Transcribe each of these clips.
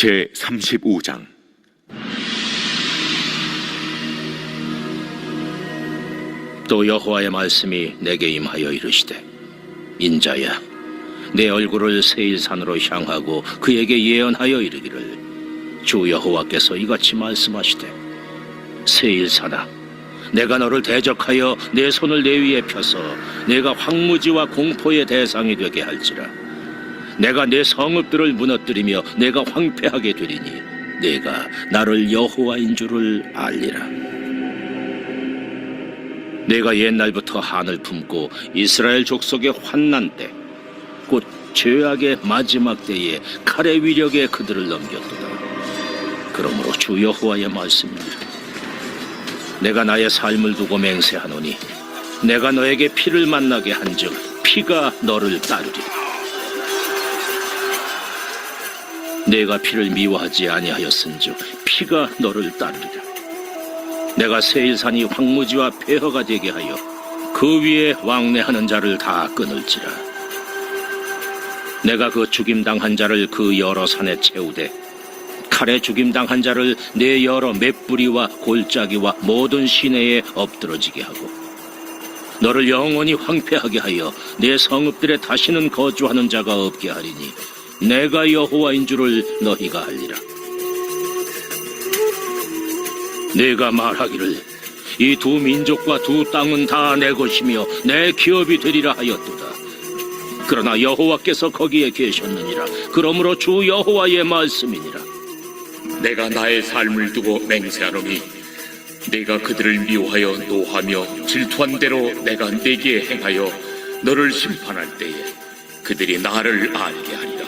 제35장. 또 여호와의 말씀이 내게 임하여 이르시되, 인자야, 내 얼굴을 세일산으로 향하고 그에게 예언하여 이르기를, 주 여호와께서 이같이 말씀하시되, 세일산아, 내가 너를 대적하여 내 손을 내 위에 펴서 내가 황무지와 공포의 대상이 되게 할지라. 내가 내 성읍들을 무너뜨리며 내가 황폐하게 되리니 내가 나를 여호와인 줄을 알리라. 내가 옛날부터 한을 품고 이스라엘 족속의 환난 때, 곧 죄악의 마지막 때에 칼의 위력에 그들을 넘겼도다. 그러므로 주 여호와의 말씀입니다. 내가 나의 삶을 두고 맹세하노니 내가 너에게 피를 만나게 한즉 피가 너를 따르리라. 내가 피를 미워하지 아니하였은즉 피가 너를 따르리라. 내가 세일산이 황무지와 폐허가 되게 하여 그 위에 왕래하는 자를 다 끊을지라. 내가 그 죽임당한 자를 그 여러 산에 채우되 칼에 죽임당한 자를 내 여러 맷뿌리와 골짜기와 모든 시내에 엎드러지게 하고 너를 영원히 황폐하게 하여 내 성읍들에 다시는 거주하는 자가 없게 하리니 내가 여호와인 줄을 너희가 알리라. 내가 말하기를 이 두 민족과 두 땅은 다 내 것이며 내 기업이 되리라 하였도다. 그러나 여호와께서 거기에 계셨느니라. 그러므로 주 여호와의 말씀이니라. 내가 나의 삶을 두고 맹세하노니 내가 그들을 미워하여 노하며 질투한 대로 내가 내게 행하여 너를 심판할 때에 그들이 나를 알게 하리라.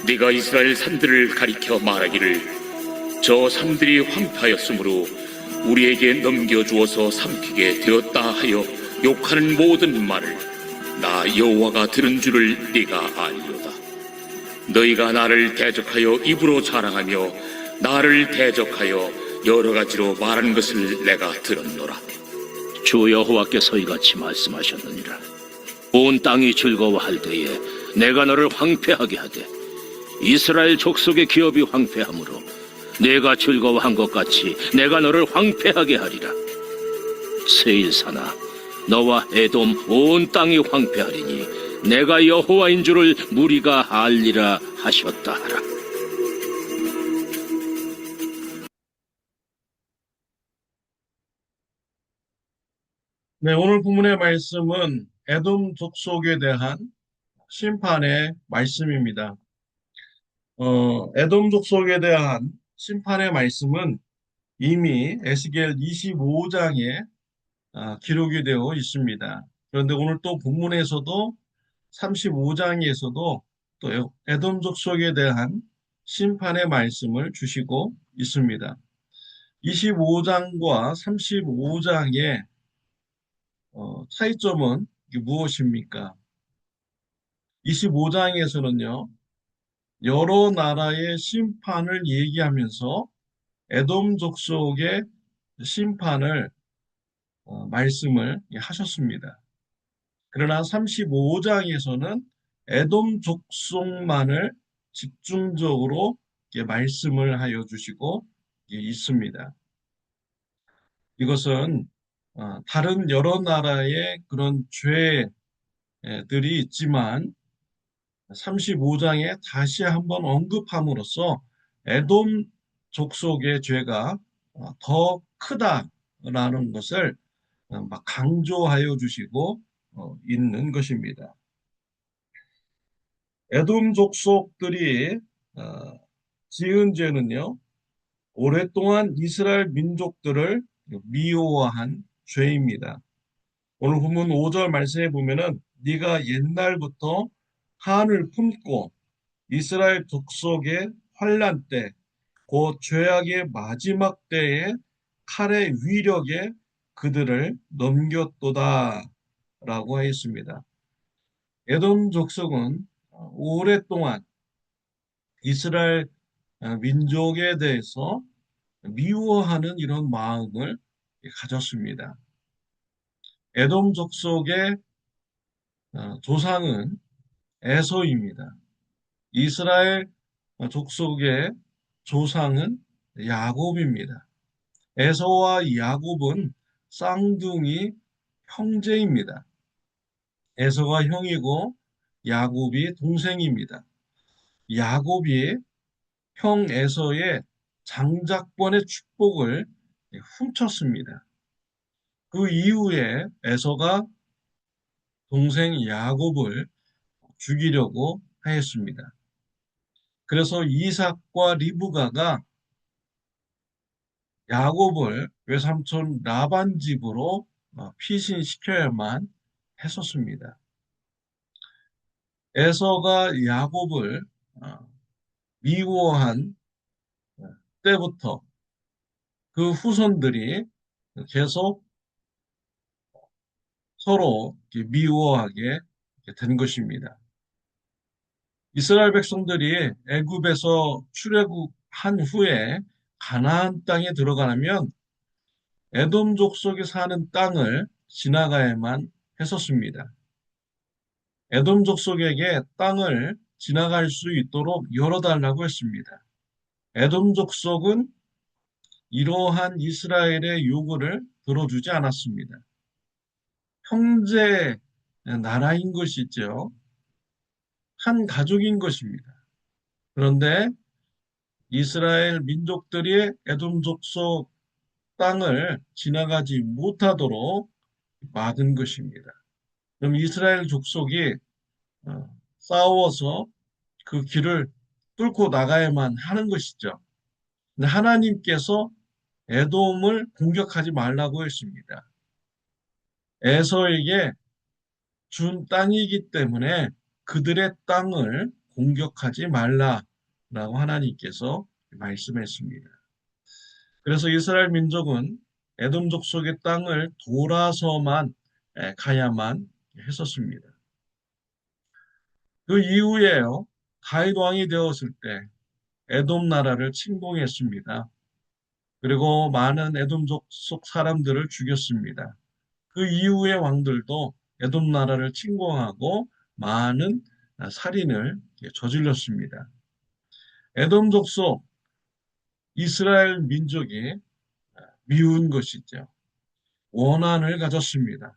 네가 이스라엘 산들을 가리켜 말하기를 저 산들이 황폐하였으므로 우리에게 넘겨주어서 삼키게 되었다 하여 욕하는 모든 말을 나 여호와가 들은 줄을 네가 알리로다. 너희가 나를 대적하여 입으로 자랑하며 나를 대적하여 여러 가지로 말하는 것을 내가 들었노라. 주 여호와께서 이같이 말씀하셨느니라. 온 땅이 즐거워할 때에 내가 너를 황폐하게 하되 이스라엘 족속의 기업이 황폐하므로 내가 즐거워한 것 같이 내가 너를 황폐하게 하리라. 세일산아, 너와 에돔 온 땅이 황폐하리니 내가 여호와인 줄을 무리가 알리라 하셨다 하라. 네, 오늘 본문의 말씀은 에돔 족속에 대한 심판의 말씀입니다. 에돔 족속에 대한 심판의 말씀은 이미 에스겔 25장에 기록이 되어 있습니다. 그런데 오늘 또 본문에서도 35장에서도 또 에돔 족속에 대한 심판의 말씀을 주시고 있습니다. 25장과 35장의 차이점은 무엇입니까? 25장에서는요, 여러 나라의 심판을 얘기하면서 에돔 족속의 심판을 말씀을 하셨습니다. 그러나 35장에서는 에돔 족속만을 집중적으로 말씀을 하여 주시고 있습니다. 이것은 다른 여러 나라의 그런 죄들이 있지만 35장에 다시 한번 언급함으로써 에돔 족속의 죄가 더 크다라는 것을 막 강조하여 주시고 있는 것입니다. 에돔 족속들이 지은 죄는요, 오랫동안 이스라엘 민족들을 미워한 죄입니다. 오늘 본문 5절 말씀에 보면은 네가 옛날부터 한을 품고 이스라엘 족속의 환난 때, 곧 죄악의 마지막 때에 칼의 위력에 그들을 넘겼도다 라고 하였습니다. 에돔 족속은 오랫동안 이스라엘 민족에 대해서 미워하는 이런 마음을 가졌습니다. 에돔 족속의 조상은 에서입니다. 이스라엘 족속의 조상은 야곱입니다. 에서와 야곱은 쌍둥이 형제입니다. 에서가 형이고 야곱이 동생입니다. 야곱이 형 에서의 장자권의 축복을 훔쳤습니다. 그 이후에 에서가 동생 야곱을 죽이려고 하였습니다. 그래서 이삭과 리브가가 야곱을 외삼촌 라반 집으로 피신시켜야만 했었습니다. 에서가 야곱을 미워한 때부터 그 후손들이 계속 서로 미워하게 된 것입니다. 이스라엘 백성들이 애굽에서 출애굽한 후에 가나안 땅에 들어가려면 에돔 족속이 사는 땅을 지나가야만 했었습니다. 에돔 족속에게 땅을 지나갈 수 있도록 열어달라고 했습니다. 에돔 족속은 이러한 이스라엘의 요구를 들어주지 않았습니다. 형제 나라인 것이죠. 한 가족인 것입니다. 그런데 이스라엘 민족들이 에돔 족속 땅을 지나가지 못하도록 막은 것입니다. 그럼 이스라엘 족속이 싸워서 그 길을 뚫고 나가야만 하는 것이죠. 근데 하나님께서 에돔을 공격하지 말라고 했습니다. 에서에게 준 땅이기 때문에 그들의 땅을 공격하지 말라라고 하나님께서 말씀했습니다. 그래서 이스라엘 민족은 에돔 족속의 땅을 돌아서만 가야만 했었습니다. 그 이후에요, 다윗 왕이 되었을 때 에돔 나라를 침공했습니다. 그리고 많은 에돔 족속 사람들을 죽였습니다. 그 이후의 왕들도 에돔 나라를 침공하고 많은 살인을 저질렀습니다. 에돔 족속 이스라엘 민족이 미운 것이죠. 원한을 가졌습니다.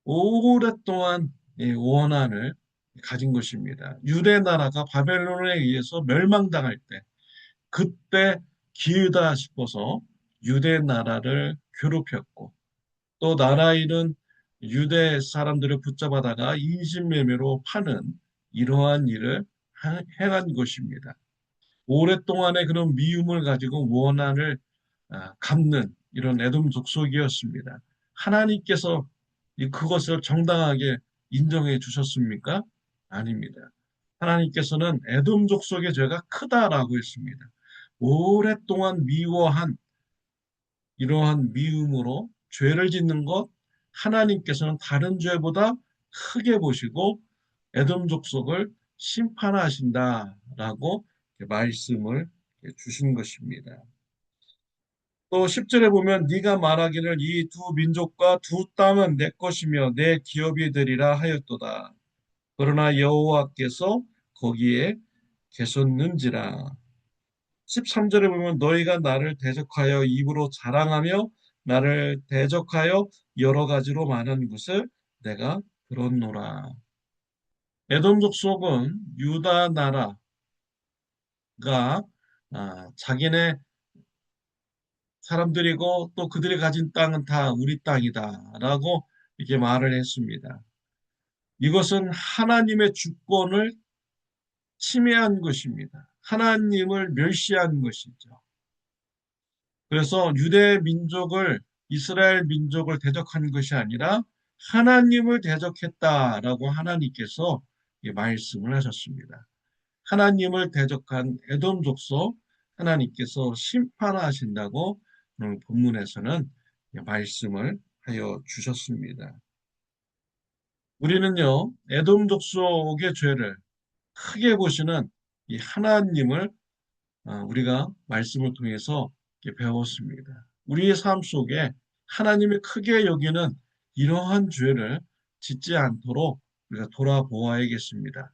오랫동안 이 원한을 가진 것입니다. 유대 나라가 바벨론에 의해서 멸망당할 때 그때 기회다 싶어서 유대 나라를 괴롭혔고 또 나라 잃은 유대 사람들을 붙잡아다가 인신매매로 파는 이러한 일을 행한 것입니다. 오랫동안의 그런 미움을 가지고 원한을 갚는 이런 에돔 족속이었습니다. 하나님께서 그것을 정당하게 인정해 주셨습니까? 아닙니다. 하나님께서는 에돔 족속의 죄가 크다라고 했습니다. 오랫동안 미워한 이러한 미움으로 죄를 짓는 것 하나님께서는 다른 죄보다 크게 보시고 에돔 족속을 심판하신다라고 말씀을 주신 것입니다. 또 10절에 보면 네가 말하기를 이 두 민족과 두 땅은 내 것이며 내 기업이 되리라 하였도다. 그러나 여호와께서 거기에 계셨는지라. 13절에 보면 너희가 나를 대적하여 입으로 자랑하며 나를 대적하여 여러 가지로 말하는 것을 내가 들었노라. 에돔 족속은 유다 나라가 자기네 사람들이고 또 그들이 가진 땅은 다 우리 땅이다라고 이렇게 말을 했습니다. 이것은 하나님의 주권을 침해한 것입니다. 하나님을 멸시한 것이죠. 그래서 유대 민족을 이스라엘 민족을 대적한 것이 아니라 하나님을 대적했다라고 하나님께서 말씀을 하셨습니다. 하나님을 대적한 에돔 족속 하나님께서 심판하신다고 오늘 본문에서는 말씀을 하여 주셨습니다. 우리는요, 에돔 족속의 죄를 크게 보시는 이 하나님을 우리가 말씀을 통해서 배웠습니다. 우리의 삶 속에 하나님이 크게 여기는 이러한 죄를 짓지 않도록 우리가 돌아보아야겠습니다.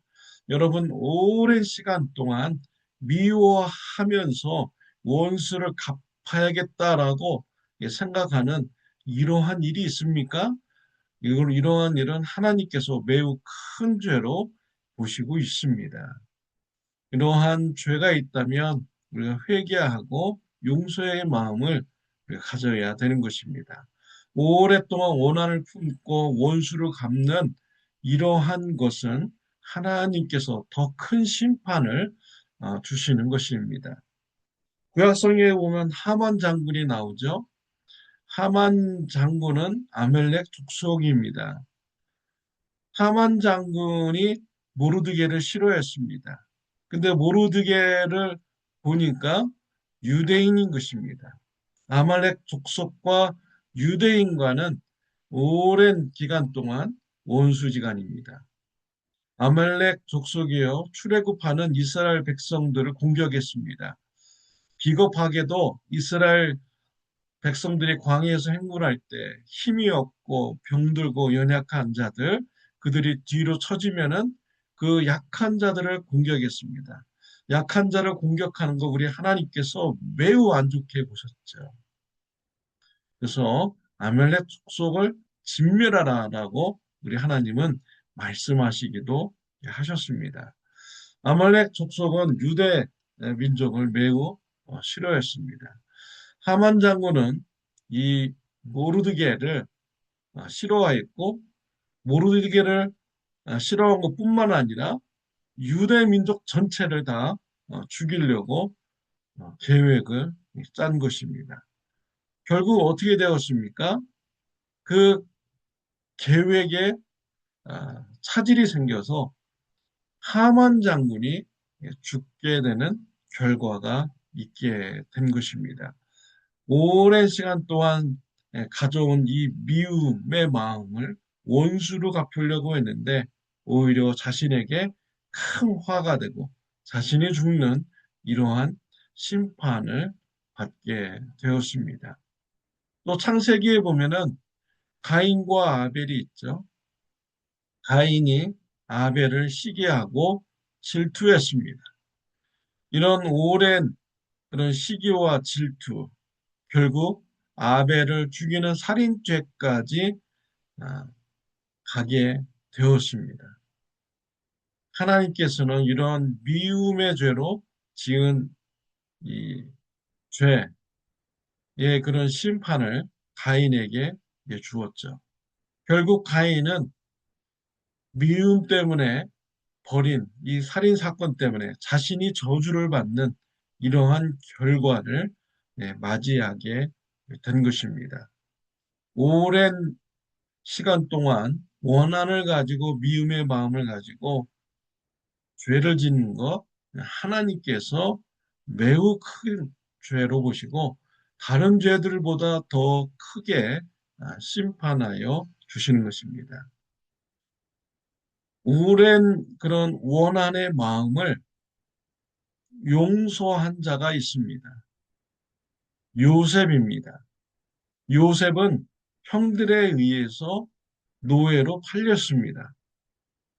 여러분, 오랜 시간 동안 미워하면서 원수를 갚아야겠다라고 생각하는 이러한 일이 있습니까? 이러한 일은 하나님께서 매우 큰 죄로 보시고 있습니다. 이러한 죄가 있다면 우리가 회개하고 용서의 마음을 우리가 가져야 되는 것입니다. 오랫동안 원한을 품고 원수를 갚는 이러한 것은 하나님께서 더 큰 심판을 주시는 것입니다. 구약성경에 보면 하만 장군이 나오죠. 하만 장군은 아멜렉 족속입니다. 하만 장군이 모르드게를 싫어했습니다. 근데 모르드게를 보니까 유대인인 것입니다. 아말렉 족속과 유대인과는 오랜 기간 동안 원수지간입니다. 아말렉 족속이요 출애굽하는 이스라엘 백성들을 공격했습니다. 비겁하게도 이스라엘 백성들이 광야에서 행군할 때 힘이 없고 병들고 연약한 자들, 그들이 뒤로 처지면은 그 약한 자들을 공격했습니다. 약한 자를 공격하는 거 우리 하나님께서 매우 안 좋게 보셨죠. 그래서 아멜렉 족속을 진멸하라라고 우리 하나님은 말씀하시기도 하셨습니다. 아말렉 족속은 유대 민족을 매우 싫어했습니다. 하만 장군은 이 모르드게를 싫어했고 모르드게를 싫어한 것뿐만 아니라 유대 민족 전체를 다 죽이려고 계획을 짠 것입니다. 결국 어떻게 되었습니까? 그 계획에 차질이 생겨서 하만 장군이 죽게 되는 결과가 있게 된 것입니다. 오랜 시간 동안 가져온 이 미움의 마음을 원수로 갚으려고 했는데 오히려 자신에게 큰 화가 되고 자신이 죽는 이러한 심판을 받게 되었습니다. 또 창세기에 보면은 가인과 아벨이 있죠. 가인이 아벨을 시기하고 질투했습니다. 이런 오랜 그런 시기와 질투, 결국 아벨을 죽이는 살인죄까지 아, 가게 되었습니다. 하나님께서는 이런 미움의 죄로 지은 이 죄의 그런 심판을 가인에게 주었죠. 결국 가인은 미움 때문에 벌인 이 살인 사건 때문에 자신이 저주를 받는 이러한 결과를 맞이하게 된 것입니다. 오랜 시간 동안 원한을 가지고 미움의 마음을 가지고 죄를 짓는 것 하나님께서 매우 큰 죄로 보시고 다른 죄들보다 더 크게 심판하여 주시는 것입니다. 오랜 그런 원한의 마음을 용서한 자가 있습니다. 요셉입니다. 요셉은 형들에 의해서 노예로 팔렸습니다.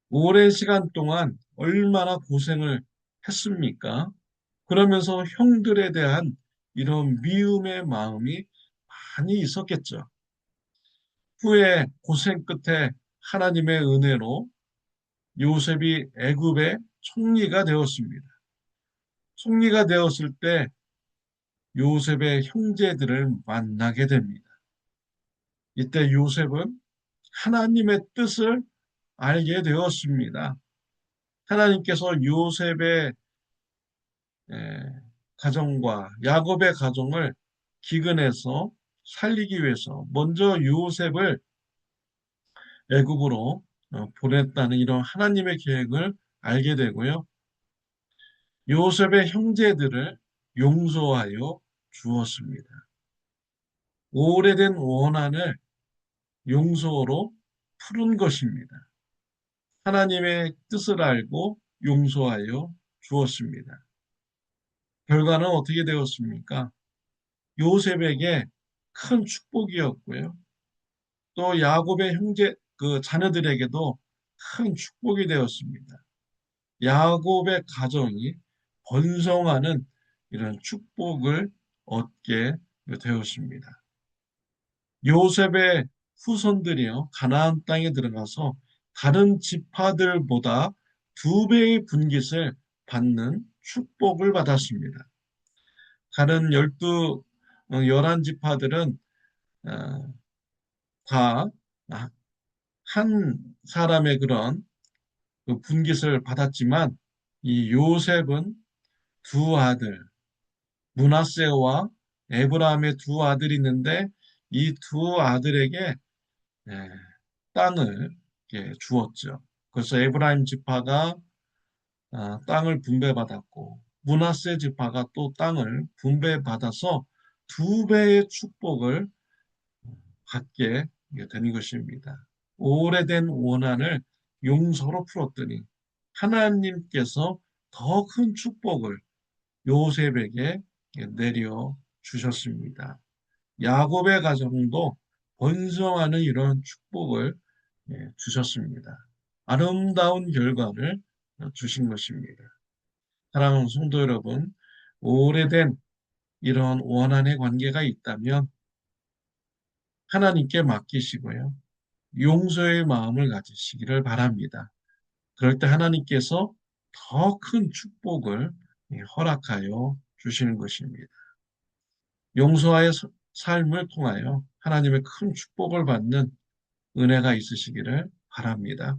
오랜 시간 동안 얼마나 고생을 했습니까? 그러면서 형들에 대한 이런 미움의 마음이 많이 있었겠죠. 후에 고생 끝에 하나님의 은혜로 요셉이 애굽의 총리가 되었습니다. 총리가 되었을 때 요셉의 형제들을 만나게 됩니다. 이때 요셉은 하나님의 뜻을 알게 되었습니다. 하나님께서 요셉의 가정과 야곱의 가정을 기근해서 살리기 위해서 먼저 요셉을 애굽으로 보냈다는 이런 하나님의 계획을 알게 되고요. 요셉의 형제들을 용서하여 주었습니다. 오래된 원한을 용서로 푸른 것입니다. 하나님의 뜻을 알고 용서하여 주었습니다. 결과는 어떻게 되었습니까? 요셉에게 큰 축복이었고요. 또 야곱의 형제 그 자녀들에게도 큰 축복이 되었습니다. 야곱의 가정이 번성하는 이런 축복을 얻게 되었습니다. 요셉의 후손들이요, 가나안 땅에 들어가서 다른 지파들보다 2배의 분깃을 받는 축복을 받았습니다. 다른 11 지파들은 다 한 사람의 그런 그 분깃을 받았지만 이 요셉은 2 아들, 므낫세와 에브라함의 2 아들이 있는데 이 2 아들에게 예, 땅을 주었죠. 그래서 에브라임 지파가 땅을 분배받았고 므낫세 지파가 또 땅을 분배받아서 2배의 축복을 받게 된 것입니다. 오래된 원한을 용서로 풀었더니 하나님께서 더 큰 축복을 요셉에게 내려 주셨습니다. 야곱의 가정도 번성하는 이런 축복을 주셨습니다. 아름다운 결과를 주신 것입니다. 사랑하는 성도 여러분, 오래된 이런 원한의 관계가 있다면 하나님께 맡기시고요. 용서의 마음을 가지시기를 바랍니다. 그럴 때 하나님께서 더 큰 축복을 허락하여 주시는 것입니다. 용서와의 삶을 통하여 하나님의 큰 축복을 받는 은혜가 있으시기를 바랍니다.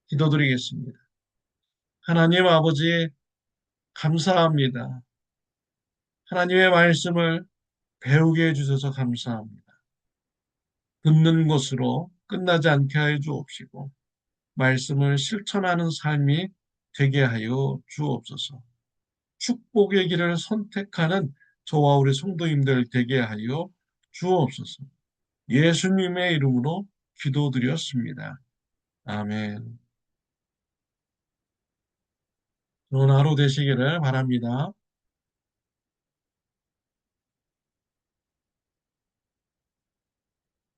기도드리겠습니다. 하나님 아버지, 감사합니다. 하나님의 말씀을 배우게 해주셔서 감사합니다. 듣는 것으로 끝나지 않게 하여 주옵시고 말씀을 실천하는 삶이 되게 하여 주옵소서. 축복의 길을 선택하는 저와 우리 성도님들 되게 하여 주옵소서. 예수님의 이름으로 기도드렸습니다. 아멘. 좋은 하루 되시기를 바랍니다.